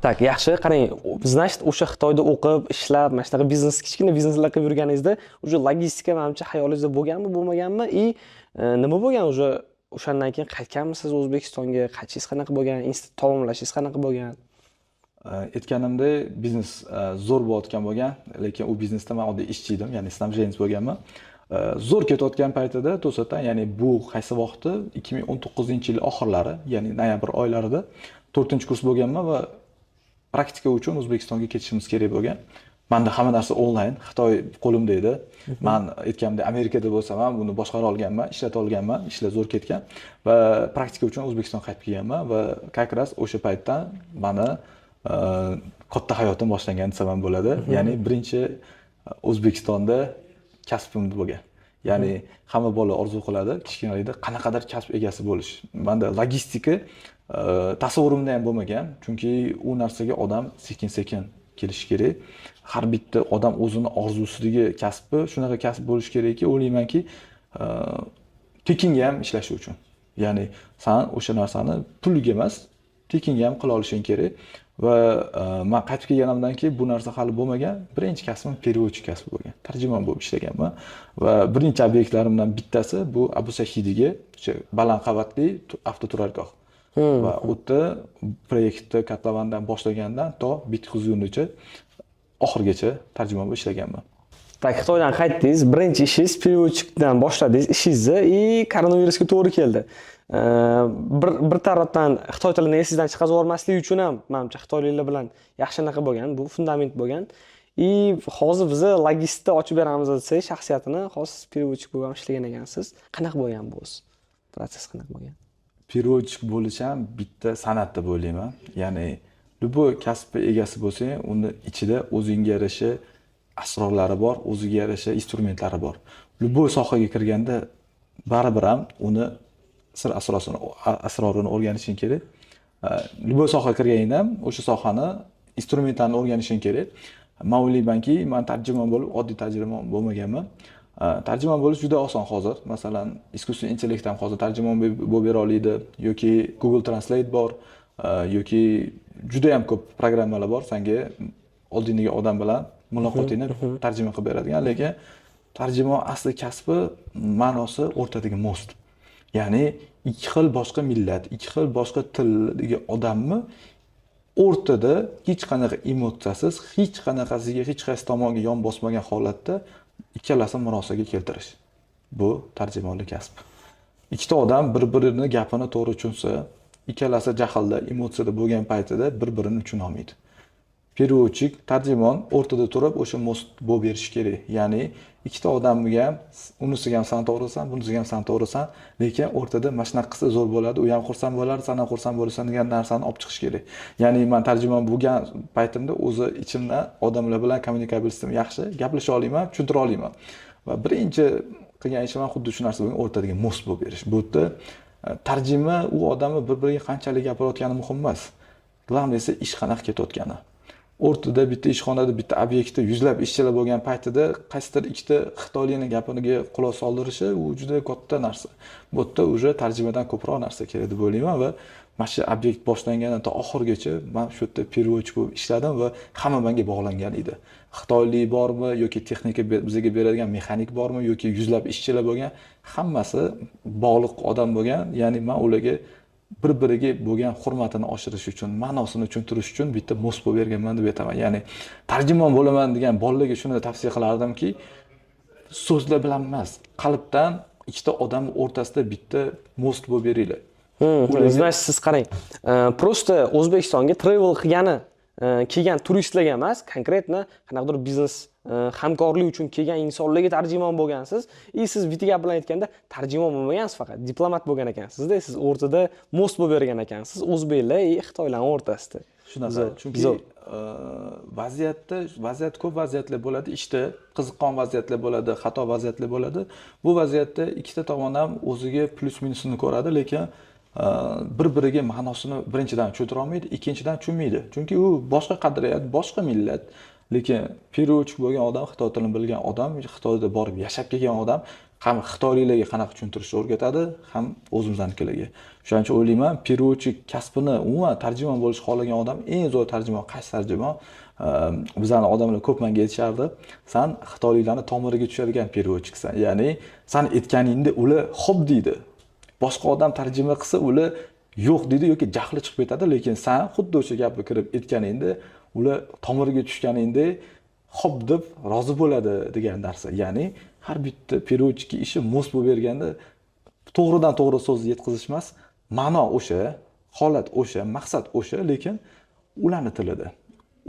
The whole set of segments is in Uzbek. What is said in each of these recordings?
Tak, yaxshi. Qarang, значит, o'sha Xitoyda o'qib, ishlab, mana shunaqa biznes, kichkina bizneslar qilib yurganingizda, уже logistika menimcha xayolingizda bo'lganmi, bo'lmaganmi? Nima bo'lgan уже o'shandan keyin qaytganmisiz O'zbekistonga? Qaytishingiz qanaqa bo'lgan? Institut tamomlashingiz qanaqa bo'lgan? Aytganimdek, biznes zo'r bo'layotgan bo'lgan, lekin u biznesda men oddiy ishchi edim, ya'ni снабженец bo'lganman. Zo'r ketayotgan paytida to'satdan, ya'ni bu qaysi vaqti 2019-yil oxirlari, ya'ni noyabr oylarida 4-kurs bo'lganman va praktika uchun O'zbekistonga ketishimiz kerak bo'lgan. Menda hamma narsa onlayn, Xitoy qo'limda edi. Men aytganimdek Amerikada bo'lsam ham buni boshqara olganman, ishlata olganman, ishlar zo'r ketgan va praktika uchun O'zbekistonga qaytib kelganman va как раз o'sha paytdan meni katta hayotim boshlangan desam bo'ladi. Ya'ni birinchi O'zbekistonda kasbim bo'lgan. Ya'ni hamma bola orzu qiladi kichkinalikda qanaqadir kasb egasi bo'lish. Menda logistika tasavvurimda ham bo'lmagan, chunki u narsaga odam sekin-sekin kelish kerak. Har bitta odam o'zini orzusidagi kasbi shunaqa kasb bo'lish kerakki, o'ylaymanki, tekinga ham ishlash uchun. Ya'ni sen o'sha narsani puliga emas, tekinga ham qila olishing kerak. Va men qaytib kelganimdan keyin bu narsa hali bo'lmagan. Birinchi kasbim переводчик kasbi bo'lgan. Tarjimon bo'lib ishlaganman va birinchi obyektlarimdan bittasi bu Abu Sahidagi o'sha baland qavatli avtoturargoh. Va u yerda proyektni Katlavandan boshlagandan to bitkazguncha oxirigacha tarjimon bo'lib ishlaganman. Tak, Xitoydan qaytdingiz, birinchi ishingiz переводчикdan boshladingiz ishingizni koronavirusga to'g'ri keldi. Bir tarafdan Xitoy tilini esingizdan chiqarib yubormaslik uchun ham menimcha xitoyliklar bilan yaxshi naqa bo'lgan, bu fundament bo'lgan. Hozir biz logistika ochib beramiz desak, shaxsiyatini hozir переводчик bo'lib ishlagan ekansiz. Qanaqa bo'lgan bu o'zi? Proses qanaqa bo'lgan? Переводчик bo'lish ham bitta san'at deb o'ylayman. Ya'ni любой kasb egasi bo'lsang, uni ichida o'zingga yarasha asrorlari bor, o'ziga yarasha instrumentlari bor. Любой sohaga kirganda baribir ham uni sir asrorini o'rganishing kerak. Любой sohaga kirganingda ham o'sha sohani instrumentlarini o'rganishing kerak. Men o'ylaymanki, men tarjimon bo'lib, oddiy tarjimon bo'lmaganman. Tarjimon bo'lish juda oson hozir. Masalan, искусственный intellekt ham hozir tarjimon bo'lib bera oladi yoki Google Translate bor yoki juda ham ko'p programmalar bor, senga oldingi odam bilan muloqotingni tarjima qilib beradigan, lekin tarjimon asli kasbi ma'nosi o'rtadagi most. Ya'ni ikki xil boshqa millat, ikki xil boshqa tildagi odamni o'rtada hech qanaqa emotsiyasiz, hech qanaqasiga hech qaysi tomonga yon bosmagan holatda ikkalasini murosaga keltirish. Bu tarjimonlik kasb. Ikkita odam bir-birini gapini to'g'ri tushunsa, ikkalasi jahlda, emotsiyada bo'lgan paytida bir-birini tushuna olmaydi. Переводчик, tarjimon o'rtada turib o'sha most bo'lib berish kerak. Ya'ni ikkita odamga ham unisiga ham san to'g'risan, bunisiga ham san to'g'risan, lekin o'rtada mashina qilsa zo'r bo'ladi, u ham xursand bo'lar, sen ham xursand bo'lasan degan narsani olib chiqish kerak. Ya'ni men tarjimon bo'lgan paytimda o'zi ichimdan odamlar bilan kommunikatsiya yaxshi, gaplasha olaman, tushuntira olaman. Va birinchi qilgan ishim ham xuddi shu narsa bo'lgan, o'rtadagi most bo'lib berish. Bu yerda tarjima u odamni bir-biriga qanchalik gapirayotgani muhim emas. Glomni esa ish qanaqa ketayotgani. O'rtada bitta ishxonada bitta obyektda yuzlab ishchilar bo'lgan paytida qaysidir ikkita xitoylikning gapiga quloq soldirishi u juda katta narsa. Bu yerda уже tarjimadan ko'proq narsa kerak deb o'ylayman va mana shu obyekt boshlangandan to oxirigacha men shu yerda переводчик bo'lib ishladim va hamma menga bog'langan edi. Xitoylik bormi yoki texnika bizga beradigan mexanik bormi yoki yuzlab ishchilar bo'lgan, hammasi bog'liq odam bo'lgan. Ya'ni men ularga bir-biriga bo'lgan hurmatini oshirish uchun, ma'nosini tushuntirish uchun bitta most bo'lib berganman deb aytaman. Ya'ni tarjimon bo'laman degan bolalarga shuni tavsiya qilardimki, so'zlar bilan emas, qalbdan ikkita odam o'rtasida bitta most bo'lib beringlar. Значит, siz qarang, просто O'zbekistonga travel kelgan turistlarga emas, konkretno qanaqadir biznes hamkorlik uchun kelgan insonlarga tarjimon bo'lgansiz. Siz bitta gap bilan aytganda tarjimon bo'lmagansiz, faqat diplomat bo'lgan ekansizda. Siz o'rtada most bo'lib bergan ekansiz, o'zbeklar va xitoylar o'rtasida. Shunaqa. Chunki vaziyat ko'p vaziyatlar bo'ladi, ishda qiziqqon vaziyatlar bo'ladi, xato vaziyatlar bo'ladi. Bu vaziyatda ikkita tomon ham o'ziga plus minusini ko'radi, lekin bir-biriga ma'nosini birinchidan tushuntira olmaydi, ikkinchidan tushunmaydi. Chunki u boshqa qadriyat, boshqa millat. Lekin переводчик bo'lgan odam, xitoy tilini bilgan odam, Xitoyda borib yashab kelgan odam ham xitoyliklarga qanaqa tushuntirishni o'rgatadi, ham o'zimiznikilarga. O'shaning uchun o'ylayman, переводчик kasbini umuman tarjimon bo'lish xohlagan odam eng zo'r tarjimon qaysi tarjimon? Bizlarning odamlar ko'p menga aytishardi, "Sen xitoyliklarning tomiriga tushadigan переводчикsan." Ya'ni sen aytganingda ular xo'p deydi. Boshqa odam tarjima qilsa ular yo'q deydi yoki jahli chiqib ketadi, lekin sen xuddi o'sha gapni kirib aytganingda ular tomiriga tushganingda xo'p deb rozi bo'ladi degan narsa. Ya'ni har bitta переводчикning ishi mos bo'lib berganda to'g'ridan to'g'ri so'zni yetkazish emas, ma'no o'sha, holat o'sha, maqsad o'sha, lekin ularning tilida,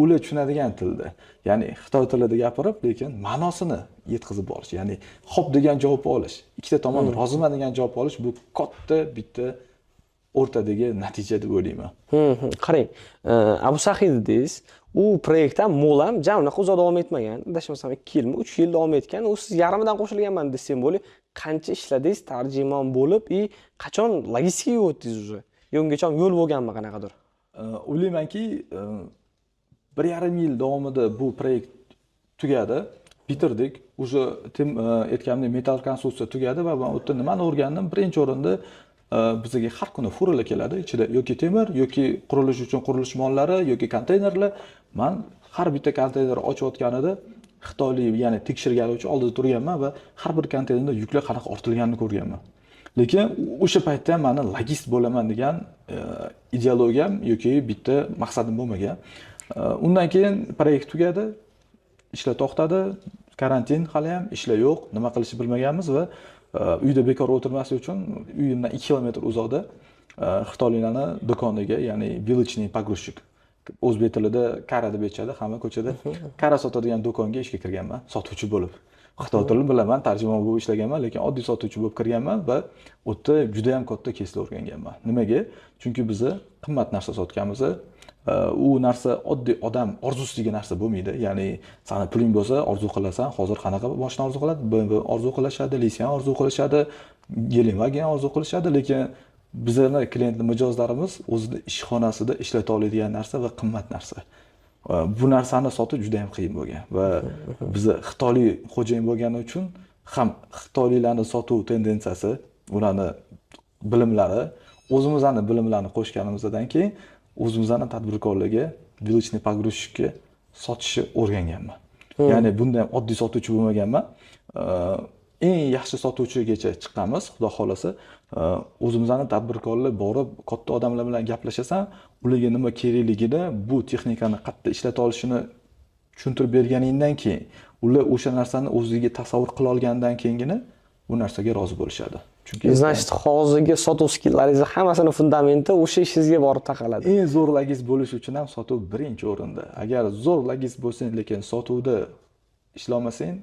ular tushunadigan tilda. Ya'ni xitoy tilida gapirib, lekin ma'nosini yetkazib borish. Ya'ni xo'p degan javobni olish, ikkita tomon roziman degan javobni olish bu katta bitta o'rtadagi natija deb o'ylayman. Qarang, Abu Sahid dedingiz, u proyektdan mo'lam unaqa uzoq davom etmagan. Adashmasam 2 yilmi, 3 yil davom etgan. U siz yarmidan qo'shilganman desam bo'li, qancha ishladingiz tarjimon bo'lib, qachon logistikaga o'tdingiz уже? Ungacha yo'l bo'lganmi qanaqadir? O'ylaymanki, 1,5 yil davomida bu proyekt tugadi, bitirdik. Уже aytganimdek metal konstruksiya tugadi va men o'tda nimani o'rgandim? Birinchi o'rinda bizga har kuni furalar keladi, ichida yoki temir, yoki qurilish uchun qurilish mollari, yoki konteynerlar. Men har bitta konteyner ochayotganida xitoylik, ya'ni tekshirganuvchi oldida turganman va har bir konteynerda yuklar qanaqa ortilganini ko'rganman. Lekin o'sha paytda ham meni logist bo'laman degan ideologiyam yoki bitta maqsadim bo'lmagan. Undan keyin proyekt tugadi, ishlar to'xtadi, karantin hali ham ishlar yo'q, nima qilishni bilmaganmiz va uyda bekor o'tirmaslik uchun uyimdan 2 kilometr uzoqda xitoyliklarning do'koniga, ya'ni village pogruzchik, o'zbek tilida kara deb aytishadi, hamma ko'chada kara sotadigan do'konga ishga kirganman, sotuvchi bo'lib. Xitoy tilini bilaman, tarjimon bo'lib ishlaganman, lekin oddiy sotuvchi bo'lib kirganman va u yerda juda ham katta kesla o'rganganman. Nimaga? Chunki biz qimmat narsa sotganmiz. U narsa oddiy odam orzusidagi narsa bo'lmaydi. Ya'ni seni puling bo'lsa, orzu qilasan. Hozir qanaqa mashina orzu qiladi? BMW orzu qilishadi, Lisian orzu qilishadi, Gelenwagen orzu qilishadi, lekin bizlarning klient mijozlarimiz o'zida ishxonasida ishlata oladigan narsa va qimmat narsa. Bu narsani sotish juda ham qiyin bo'lgan va biz xitoylik xo'jayin bo'lgani uchun ham xitoyliklarning sotuv tendensiyasi, ularning bilimlari, o'zimizning bilimlarni qo'shganimizdan keyin o'zimizning tadbirkorlarga, village pogruzchikka sotishni o'rganganman. Ya'ni bunda ham oddiy sotuvchi bo'lmaganman. Eng yaxshi sotuvchigacha chiqqanmiz, xudo xolasa. O'zimizning tadbirkorlar borib, katta odamlar bilan gaplashasan, ularga nima kerakligini, bu texnikani qayerda ishlata olishini tushuntirib berganingdan keyin, ular o'sha narsani o'ziga tasavvur qila olgandan keyingina bu narsaga rozi bo'lishadi. Chunki значит, hozirgi sotuv skilllaringiz hammasini fundamenti o'sha ishingizga borib taqaladi. Eng zo'r logist bo'lish uchun ham sotuv birinchi o'rinda. Agar zo'r logist bo'lsang, lekin sotuvda ishlamasang,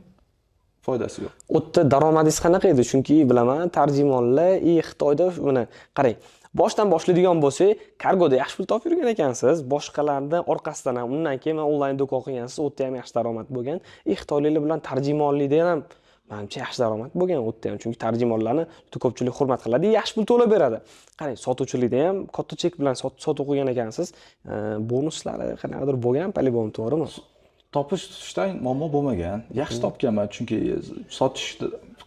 foydasi yo'q. O'tda daromadingiz qanaqa edi? Chunki bilaman, tarjimonlar Xitoyda buni qarang. Boshdan boshlaydigan bo'lsak, kargoda yaxshi pul topib yurgan ekansiz. Boshqalardan orqasidan ham, undan keyin onlayn do'kon qilgansiz, o'tda ham yaxshi daromad bo'lgan. Xitoyliklar bilan tarjimonlikda ham menimcha yaxshi daromad bo'lgan o'tda ham. Chunki tarjimonlarni juda ko'pchilik hurmat qiladi, yaxshi pul to'lab beradi. Qarang, sotuvchilikda ham katta chek bilan sotuv qilgan ekansiz. Bonuslari qanaqadir bo'lgan, polibon to'g'rimi? Topishdan muammo bo'lmagan. Yaxshi topganman, chunki sotish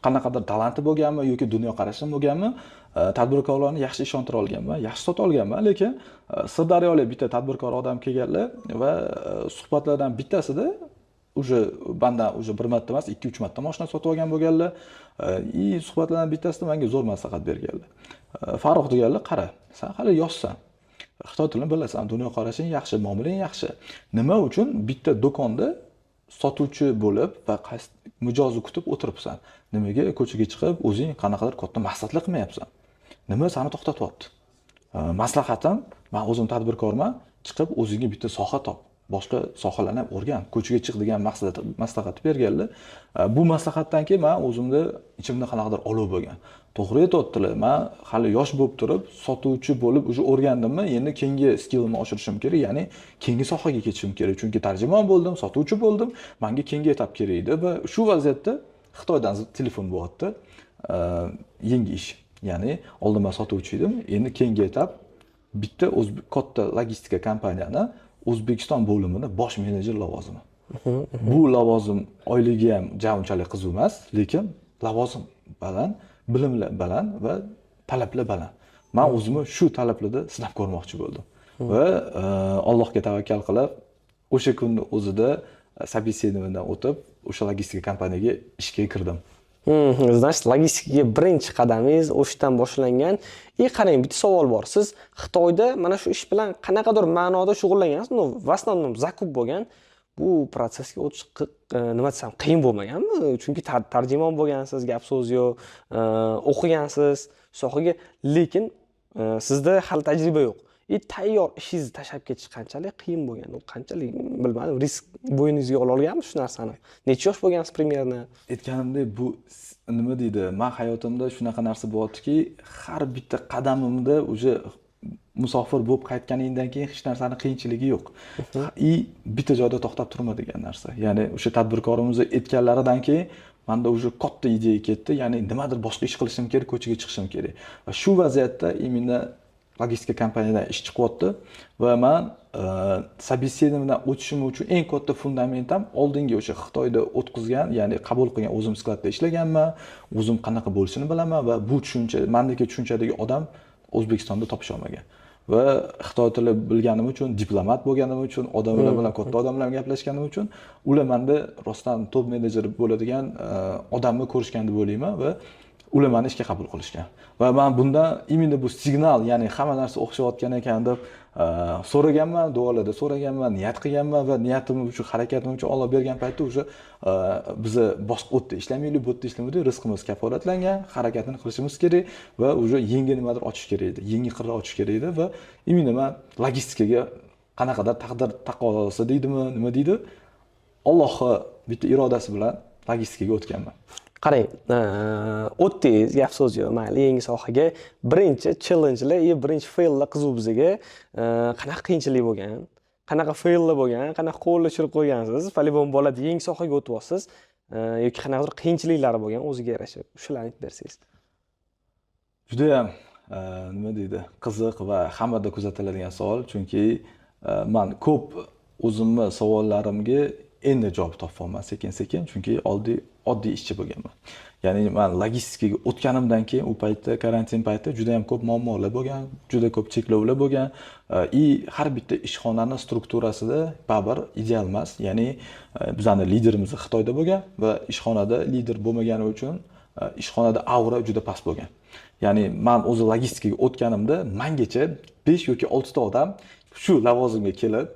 qanaqadir talanti bo'lganmi yoki dunyoqarashim bo'lganmi, tadbirkorlarni yaxshi ishontira olganman, yaxshi sota olganman, lekin Sirdaryolik bitta tadbirkor odam kelganlar va suhbatlardan bittasida bandan bir marta emas, 2-3 marta mashina sotib olgan bo'lganlar. Suhbatlardan bittasida menga zo'r maslahat berganlar. Farruh deganlar, qara, sen hali yoshsan. Xitoy tilini bilasan, dunyoqarashing yaxshi, muomalang yaxshi. Nima uchun bitta do'konda sotuvchi bo'lib va mijozni kutib o'tiribsan? Nimaga ko'chaga chiqib o'zing qanaqadir katta maqsadlar qilmayapsan? Nima seni to'xtatyapti? Maslahatim, men o'zim tadbirkorman, chiqib o'zingga bitta soha top. Boshqa sohalarni ham o'rgan, ko'chaga chiq degan maslahat berganlar. Bu maslahatdan keyin men o'zimda ichimda qanaqadir olov bo'lgan. To'g'ri aytibdilar, men hali yosh bo'lib turib, sotuvchi bo'lib уже o'rgandimmi, endi keyingi skillimni oshirishim kerak, ya'ni keyingi sohaga ketishim kerak. Chunki tarjimon bo'ldim, sotuvchi bo'ldim, menga keyingi etap kerak edi va shu vaziyatda Xitoydan telefon bo'lyapti. Yangi ish. Ya'ni oldin men sotuvchi edim, endi keyingi etap bitta katta logistika kompaniyani O'zbekiston bo'limida bosh menejer lavozimi. Bu lavozim oyligi ham unchalik qiziq emas, lekin lavozim baland, bilimlar baland va talablar baland. Men o'zimni shu talablarda sinab ko'rmoqchi bo'ldim. Va Allohga tavakkal qilib, o'sha kunni o'zida собеседованиеdan o'tib, o'sha logistika kompaniyasiga ishga kirdim. Значит, logistikaga birinchi qadamingiz o'shdan boshlangan. Qarang, bitta savol bor. Siz Xitoyda mana shu ish bilan qanaqadir ma'noda shug'ullangansiz? В основном zakup bo'lgan. Bu protsessga o'tish nima desam, qiyin bo'lmaganmi? Chunki tarjimon bo'lgansiz, gap so'z yo'q, o'qigansiz sohaga, lekin sizda hali tajriba yo'q. Tayyor ishingizni tashlab ketish qanchalik qiyin bo'lgan? U qanchalik bilmadim, risk bo'yningizga ola olganmisiz shu narsani? Necha yosh bo'lgansiz примерно? Aytganimdek, bu nima deydi? Men hayotimda shunaqa narsa bo'lyaptiki, har bitta qadamimda o'sha musofir bo'lib qaytganingdan keyin hech narsani qiyinchiligi yo'q. Bitta joyda to'xtab turmaydigan narsa. Ya'ni o'sha tadbirkorimiz aytganlaridan keyin menda o'sha katta ideya ketdi. Ya'ni nimadir boshqa ish qilishim kerak, ko'chaga chiqishim kerak. Va shu vaziyatda imенно logistika kompaniyadan ish chiqyapti va men собеседованиеdan o'tishim uchun eng katta fundamentim oldingi o'sha Xitoyda o'tkazgan, ya'ni qabul qilgan o'zim skladda ishlaganman, o'zim qanaqa bo'lishini bilaman va bu tushuncha, mendagi tushunchadagi odam O'zbekistonda topisha olmagan. Va Xitoy tili bilganim uchun, diplomat bo'lganim uchun, odamlar bilan katta odamlar bilan gaplashganim uchun ular menda rostdan top menejer bo'ladigan odamni ko'rishgan deb o'ylayman va ular meni ishga qabul qilishgan. Va men bundan imенно bu signal, ya'ni hamma narsa o'xshayotgan ekan deb so'raganman, duolarda so'raganman, niyat qilganman va niyatim uchun, harakatim uchun Alloh bergan paytda o'sha bizni boshqa o'tda ishlamaylik, bu yerda ishlamaylik, rizqimiz kafolatlangan, harakatini qilishimiz kerak va o'sha yangi nimadir ochish kerak edi, yangi qirra ochish kerak edi va imенно men logistikaga qanaqadir taqdir taqozosi deydimi, nima deydi? Allohning bitta irodasi bilan logistikaga o'tganman. Qarang, o'tdingiz, gap so'z yo'q, mayli, yangi sohaga birinchi challengelar, birinchi faillar qiziq bizga. Qanaqa qiyinchilik bo'lgan? Qanaqa faillar bo'lgan? Qanaqa qo'lni tushirib qo'ygansiz? Falibon bo'ladi, yangi sohaga o'tyapsiz yoki qanaqadir qiyinchiliklari bo'lgan o'ziga yarasha? Shularni aytib bersangiz. Juda ham nima deydi, qiziq va hammada kuzatiladigan savol, chunki men ko'p o'zimni savollarimga endi javob topolmayman sekin-sekin, chunki oddiy ishchi bo'lganman. Ya'ni men logistikaga o'tganimdan keyin u paytda karantin payti juda ham ko'p muammolar bo'lgan, juda ko'p cheklovlar bo'lgan. Har bitta ishxonaning strukturasida baribir ideal emas. Ya'ni bizning liderimiz Xitoyda bo'lgan va ishxonada lider bo'lmagani uchun ishxonada aura juda past bo'lgan. Ya'ni men o'zi logistikaga o'tganimda mengacha 5 yoki 6 ta odam shu lavozimga kelib,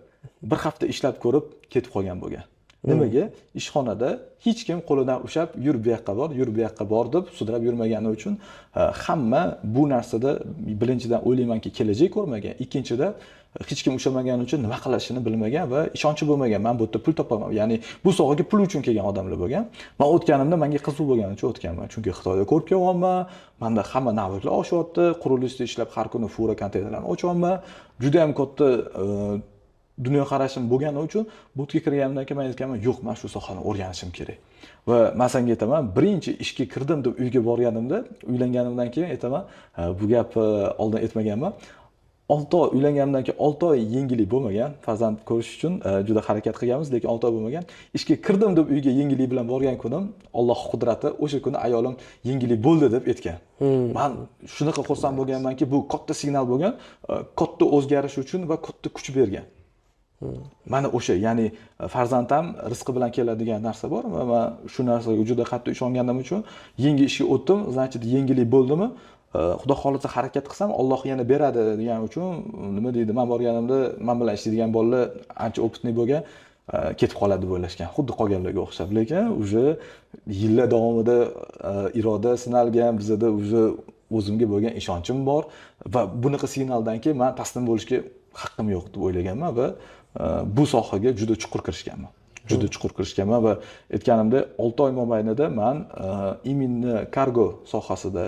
bir hafta ishlab ko'rib ketib qolgan bo'lgan. Nimaga? Ishxonada hech kim qo'lidan ushlab, yur bu yoqqa bor, yur bu yoqqa bor deb sudrab yurmagani uchun hamma bu narsada birinchidan o'ylaymanki kelajak ko'rmagan, ikkinchidan hech kim ushlamagan uchun nima qilishini bilmagan va ishonchi bo'lmagan. Men bu yerda pul topaman. Ya'ni bu sohaga pul uchun kelgan odamlar bo'lgan. Men o'tganimda menga qiziq bo'lgani uchun o'tganman. Chunki Xitoyda ko'rib kelyapman. Menda hamma naviklar oshyapti, qurilishda ishlab har kuni fura konteynerlarni ochyapman. Juda ham katta dunyoqarashim bo'lgani uchun bu yerga kirganimdan keyin men aytganman, yo'q, men shu sohani o'rganishim kerak. Va men senga aytaman, birinchi ishga kirdim deb uyga borganimda, uylanganimdan keyin aytaman, bu gapni oldin aytmaganman. 6 oy uylanganimdan keyin 6 oy yengillik bo'lmagan, farzand ko'rish uchun juda harakat qilganmiz, lekin 6 oy bo'lmagan. Ishga kirdim deb uyga yengillik bilan borgan kunim, Alloh qudrati, o'sha kuni ayolim yengillik bo'ldi deb aytgan. Men shunaqa xursand bo'lganmanki, bu katta signal bo'lgan, katta o'zgarish uchun va katta kuch bergan. Mana o'sha, ya'ni farzand ham rizqi bilan keladigan narsa bor va men shu narsaga juda qattiq ishonganim uchun yangi ishga o'tdim, значит, yengillik bo'ldimi? Xudo xolisa harakat qilsam Alloh yana beradi degan uchun nima deydi, men borganimda men bilan ishlaydigan bolalar ancha opitniy bo'lgan, ketib qoladi deb o'ylashgan, xuddi qolganlarga o'xshab. Lekin o'sha yillar davomida iroda sinalgan, bizda o'sha o'zimga bo'lgan ishonchim bor va bunaqa signaldan keyin men taslim bo'lishga haqqim yo'q deb o'ylaganman va bu sohaga juda chuqur kirishganman va aytganimda 6 oy mobaynida men imенно kargo sohasida,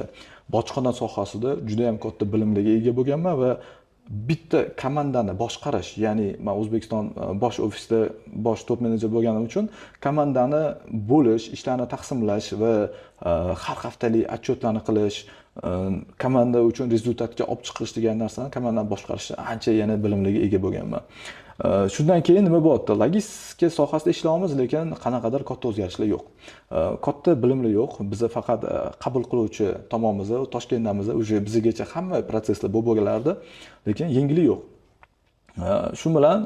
bojxona sohasida juda ham katta bilimlarga ega bo'lganman va bitta komandani boshqarish, ya'ni men O'zbekiston bosh ofisida bosh top menejer bo'lganim uchun komandani bo'lish, ishlarni taqsimlash va har haftalik otchetlarni qilish, komanda uchun rezultatga olib chiqish degan narsani komandani boshqarishda ancha yana bilimlarga ega bo'lganman. Shundan keyin nima bo'lyapti? Logistika sohasida ishlayapmiz, lekin qanaqadir katta o'zgarishlar yo'q. Katta bilimlar yo'q. Biz faqat qabul qiluvchi tomonimiz, Toshkentdamiz, o'sha bizgacha hamma protsesslar bo'lib bo'lganlardi, lekin yengili yo'q. Shu bilan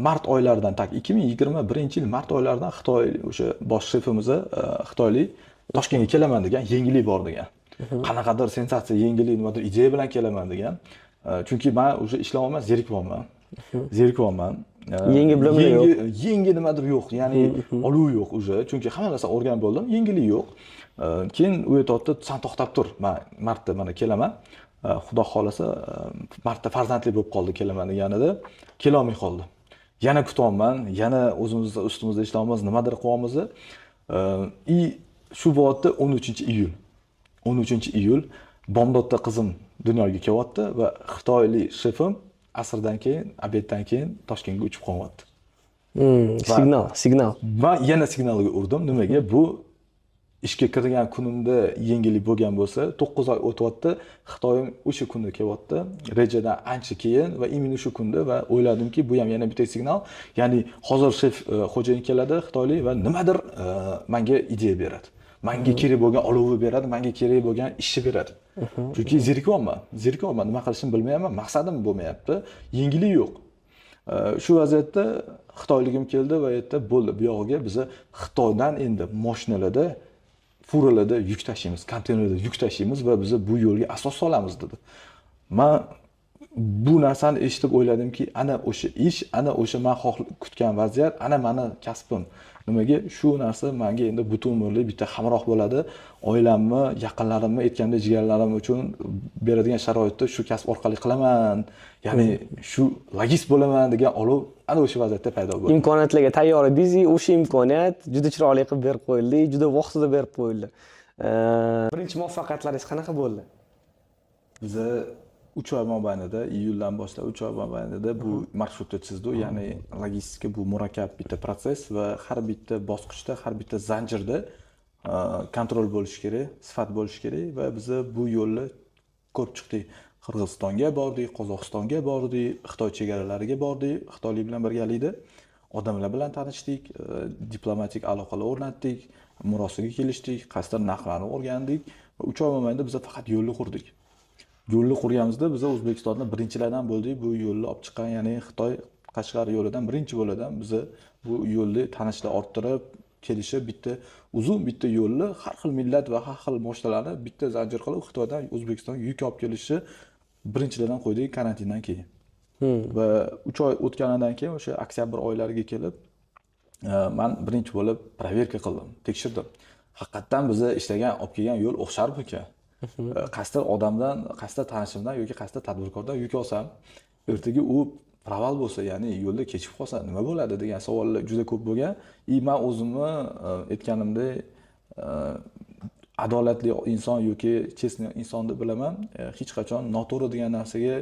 mart oylaridan 2021-yil mart oylaridan Xitoy o'sha bosh shefimiz xitoylik Toshkentga kelaman degan, yangilik bor degan. Qanaqadir sensatsiya, yangilik, nimadir ideya bilan kelaman degan. Chunki men o'sha ishlayapman, zerikyapman. Zerikyapman. Yangi bilimlar yo'q. Yangi nimadir yo'q, ya'ni oluv yo'q o'sha. Chunki hamma narsani o'rganib bo'ldim, yangilik yo'q. Keyin u aytdi, "Sen to'xtab tur, men martda mana kelaman. Xudo xolasa, martda farzandli bo'lib qoldi kelaman" deganida, kela olmay qoldi. Yana kutyapman, yana o'zimizda ustimizda ishlayapmiz, nimadir qilyapmiz. Shu vaqtda 13-iyul. 13-iyul Bomdodda qizim dunyoga kelyapti va xitoylik shefim asrdan keyin, obeddan keyin Toshkentga uchib qo'nyapti. Signal. Men yana signalga urdim. Nimaga? Bu ishga kirgan kunimda yangilik bo'lgan bo'lsa, 9 oy o'tyapti, Xitoyim o'sha kunda kelyapti. Rejadan ancha keyin va imенно shu kunda va o'yladimki, bu ham yana bitta signal. Ya'ni hozir shef xo'jayin keladi xitoylik va nimadir menga ideya beradi. Menga kerak bo'lgan olovni beradi, menga kerak bo'lgan ishni beradi. Chunki zerikyapman, nima qilishimni bilmayapman, maqsadim bo'lmayapti, yangilik yo'q. Shu vaziyatda xitoyligim keldi va aytdi, "Bo'ldi, bu yog'iga biz Xitoydan endi mashinalarda, furalarda yuk tashiymiz, konteynerlarda yuk tashiymiz va biz bu yo'lga asos solamiz" dedi. Men bu narsani eshitib o'yladimki, ana o'sha ish, ana o'sha men kutgan vaziyat, ana meni kasbim. Nimaga? Shu narsa menga endi butun umrlik bitta hamroh bo'ladi. Oilamni, yaqinlarimni, aytganda jigarlarim uchun beradigan sharoitni shu kasb orqali qilaman. Ya'ni shu logist bo'laman degan olov ana o'sha vaziyatda paydo bo'ldi. Imkoniyatlarga tayyor edingiz, o'sha imkoniyat juda chiroyli qilib berib qo'yildi, juda vaqtida berib qo'yildi. Birinchi muvaffaqiyatlaringiz qanaqa bo'ldi? Biza 3 oy mobaynida, iyuldan boshlab 3 oy mobaynida bu marshrutni chizdik. Ya'ni logistika bu murakkab bitta proses va har bitta bosqichda, har bitta zanjirda kontrol bo'lishi kerak, sifat bo'lishi kerak va biz bu yo'lni ko'rib chiqdik. Qirg'izistonga bordik, Qozog'istonga bordik, Xitoy chegaralariga bordik, Xitoylik bilan birgalikda odamlar bilan tanishdik, diplomatik aloqalar o'rnatdik, murosasiga kelishdik, qaysidir narxlarni o'rgandik va 3 oy mobaynida biz faqat yo'lni qurdik. Yo'lni qurganimizda biz O'zbekistonda birinchilardan bo'ldik. Bu yo'lni olib chiqqan, ya'ni Xitoy Qashqar yo'lidan birinchi bo'ladan biz bu yo'lni tanishlar orttirib, kelishib uzun bitta yo'lni har xil millat va har xil mashinalarni bitta zanjir qilib Xitoydan O'zbekistonga yuk olib kelishni birinchilardan qo'ydik karantindan keyin. Va 3 oy o'tganidan keyin o'sha oktyabr oylariga kelib men birinchi bo'lib proverka qildim, tekshirdim. Haqiqatan biz ishlagan, olib kelgan yo'l o'xsharmi ekan? Qaysidir odamdan, qaysidir tanishimdan yoki qaysidir tadbirkordan yuk olsam, ertaga u proval bo'lsa, ya'ni yo'lda kechib qolsa nima bo'ladi degan savollar juda ko'p bo'lgan. Men o'zimni aytganimdek adolatli inson yoki chestni insonni bilaman. Hech qachon noto'g'ri degan narsaga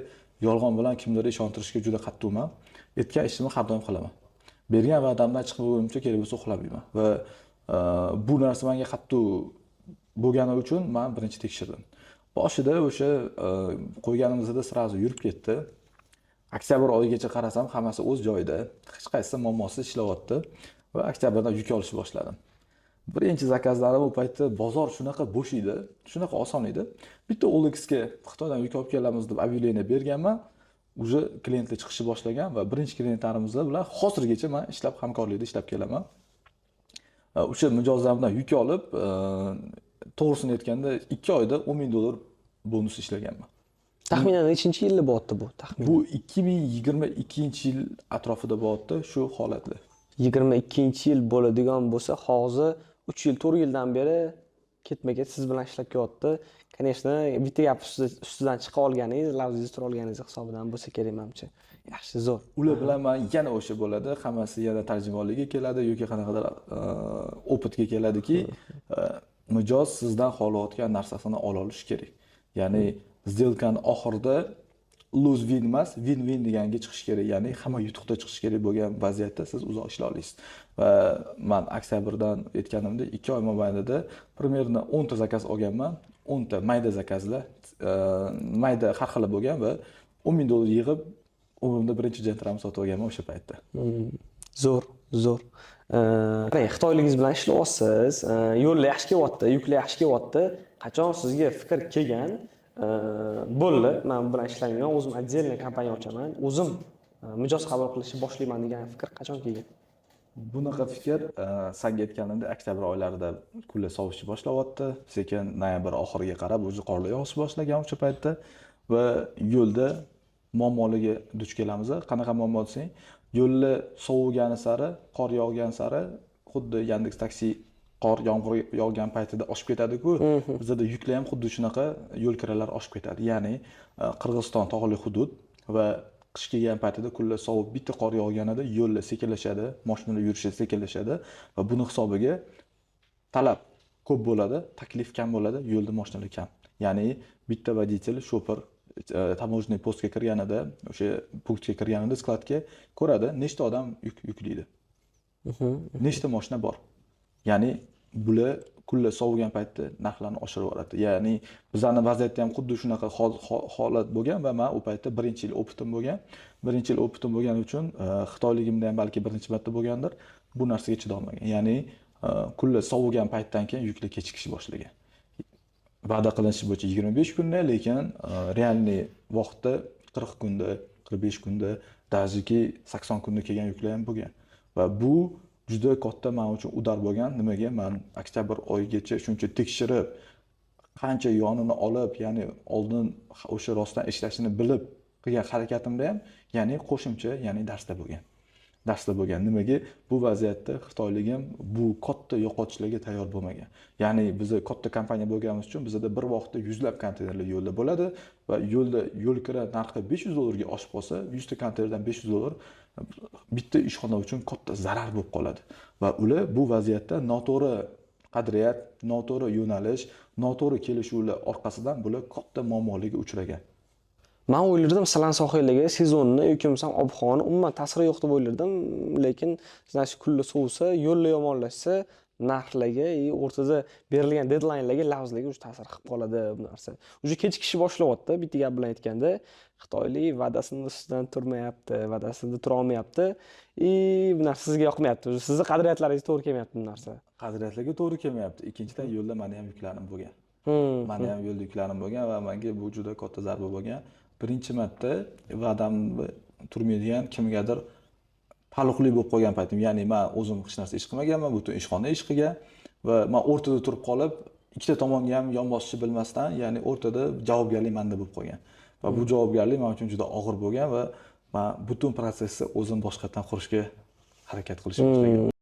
yolg'on bilan kimlarga ishontirishga juda qattiqman. Aytgan ishimni har doim qilaman. Bergan va'damdan chiqib bo'lgunimcha kerak bo'lsa uxlamayman va bu narsa menga qattiq bo'lgani uchun men birinchi tekshirdim. Boshida o'sha qo'yganimizda sirazu yurib ketdi. Oktyabr oyigacha qarasam, hammasi o'z joyida, hech qaysi muammosiz ishlayapti va oktyabrdan yuk olishni boshladim. Birinchi zakazlarim u paytda bozor shunaqa bo'sh edi, shunaqa oson edi. Bitta OLXga Xitoydan yuk olib kelamiz deb ob'явление berganman. Uje klientlar chiqishni boshlagan va birinchi klientlarimiz bilan hozirgacha men hamkorlikda ishlab kelaman. O'sha mijozlardan yuk olib, to'g'risini aytganda 2 oyda $10,000 bonus ishlaganman. Taxminan nechinchi yilda bo'lyapti bu taxminan? Bu 2022-yil atrofida bo'lyapti shu holatlar. 22-yil bo'ladigan bo'lsa, hozir 3 yil, 4 yildan beri ketma-ket siz bilan ishlab kelyapti. Конечно, bitta gap ustidan chiqa olganingiz, lavzingiz tura olganingiz hisobidan bo'lsa kerak menimcha. Yaxshi, zo'r. Ular bilan men yana o'sha bo'ladi, hammasi yana tarjimonlikka keladi yoki qanaqadir opitga keladiki, mijoz sizdan xohlayotgan narsasini ola olish kerak. Ya'ni сделкаning oxirida lose win emas, win-win deganga chiqish kerak. Ya'ni hamma yutuqda chiqish kerak bo'lgan vaziyatda siz uzoq ishlay olasiz. Va men oktyabrdan aytganimdek 2 oy mobaynida примерно 10 ta zakaz olganman. 10 ta mayda zakazlar, mayda har xil bo'lgan va $10,000 yig'ib umrimda birinchi jentramni sotib olganman o'sha paytda. Zo'r, zo'r. Qarang, xitoyligingiz bilan ishlayapsiz, yo'llar yaxshi kelyapti, yuklar yaxshi kelyapti. Qachon sizga fikr kelgan, bo'ldi, men bu bilan ishlayman, o'zim отдельный kompaniya ochaman, o'zim mijoz qabul qilishni boshlayman degan fikr qachon kelgan? Bunaqa fikr senga aytganimdek oktyabr oylarida kunlar sovishni boshlayapti. Sekin noyabr oxiriga qarab o'zi qorlar yog'ishni boshlagan o'sha paytda va yo'lda muammolarga duch kelamiz. Qanaqa muammo desang, yo'llar sovugani sari, qor yog'gan sari xuddi Yandex taksi qor yomg'ir yog'gan paytida oshib ketadi-ku, bizda yuklar ham xuddi shunaqa yo'l kiralar oshib ketadi. Ya'ni Qirg'iziston tog'li hudud va qish kelgan paytida kunlar sovib bitta qor yog'ganida yo'llar sekinlashadi, mashinalar yurishi sekinlashadi va buni hisobiga talab ko'p bo'ladi, taklif kam bo'ladi, yo'lda mashinalar kam. Ya'ni bitta водитель, shofir taможенный postga kirganida, o'sha punktga kirganida skladga ko'radi, nechta odam yuklaydi. Nechta mashina bor. Ya'ni bular kunlar sovigan paytda narxlarni oshirib yuboradi. Ya'ni bizning vaziyatda ham xuddi shunaqa holat bo'lgan va men u paytda birinchi yil opitim bo'lgan. Birinchi yil opitim bo'lgani uchun xitoyligimda ham balki birinchi marta bo'lgandir, bu narsaga chiday olmagan. Ya'ni kunlar sovigan paytdan keyin yuklar kechikishni boshlagan. Va'da qilinishi bo'yicha 25 kunda, lekin realniy vaqtda 40 kunda, 45 kunda, dajiki 80 kunda kelgan yuklar ham bo'lgan. Va bu juda katta men uchun udar bo'lgan. Nimaga? Men oktyabr oyigacha shuncha tekshirib, qancha yonini olib, ya'ni oldin o'sha rostdan ishlashini bilib qilgan harakatimda ham, ya'ni qo'shimcha, ya'ni darsda bo'lgan. Nimaga? Bu vaziyatda xitoyligim bu katta yo'qotishlarga tayyor bo'lmagan. Ya'ni biz katta kompaniya bo'lganimiz uchun bizda bir vaqtda yuzlab konteynerlar yo'lda bo'ladi va yo'lda yo'l kira narxi $500 ga oshib qolsa, 100 ta konteynerdan $500 bitta ishxona uchun katta zarar bo'lib qoladi. Va ular bu vaziyatda noto'g'ri qadriyat, noto'g'ri yo'nalish, noto'g'ri kelishuvlar orqasidan bular katta muammolarga uchragan. Men o'ylardim, masalan, sohillarga sezonni yoki bo'lmasam ob-havoni umuman ta'siri yo'q deb o'ylardim, lekin shu kunlar sovisa, yo'llar yomonlashsa, narxlarga, o'rtada berilgan deadlinelarga, lavzlarga o'sha ta'sir qilib qoladi bu narsa. O'sha kechikishni boshlayapti, bitta gap bilan aytganda, xitoylik va'dasini ustidan turmayapti, va'dasida tura olmayapti. Bu narsa sizga yoqmayapti. Sizning qadriyatlaringizga to'g'ri kelmayapti bu narsa. Qadriyatlarga to'g'ri kelmayapti. Ikkinchidan yo'lda meni ham yuklarim bo'lgan. Meni ham yo'lda yuklarim bo'lgan va menga bu juda katta zarba bo'lgan. Birinchi marta va'damni turmaydigan kimgadir taalluqli bo'lib qolgan paytim. Ya'ni men o'zim hech narsa ish qilmaganman, butun ishxona ish qilgan va men o'rtada turib qolib, ikkita tomonga ham yon bosishni bilmasdan, ya'ni o'rtada javobgarlik menda bo'lib qolgan. Va bu javobgarlik men uchun juda og'ir bo'lgan va men butun protsessni o'zim boshqatdan qurishga harakat qilishim kerak.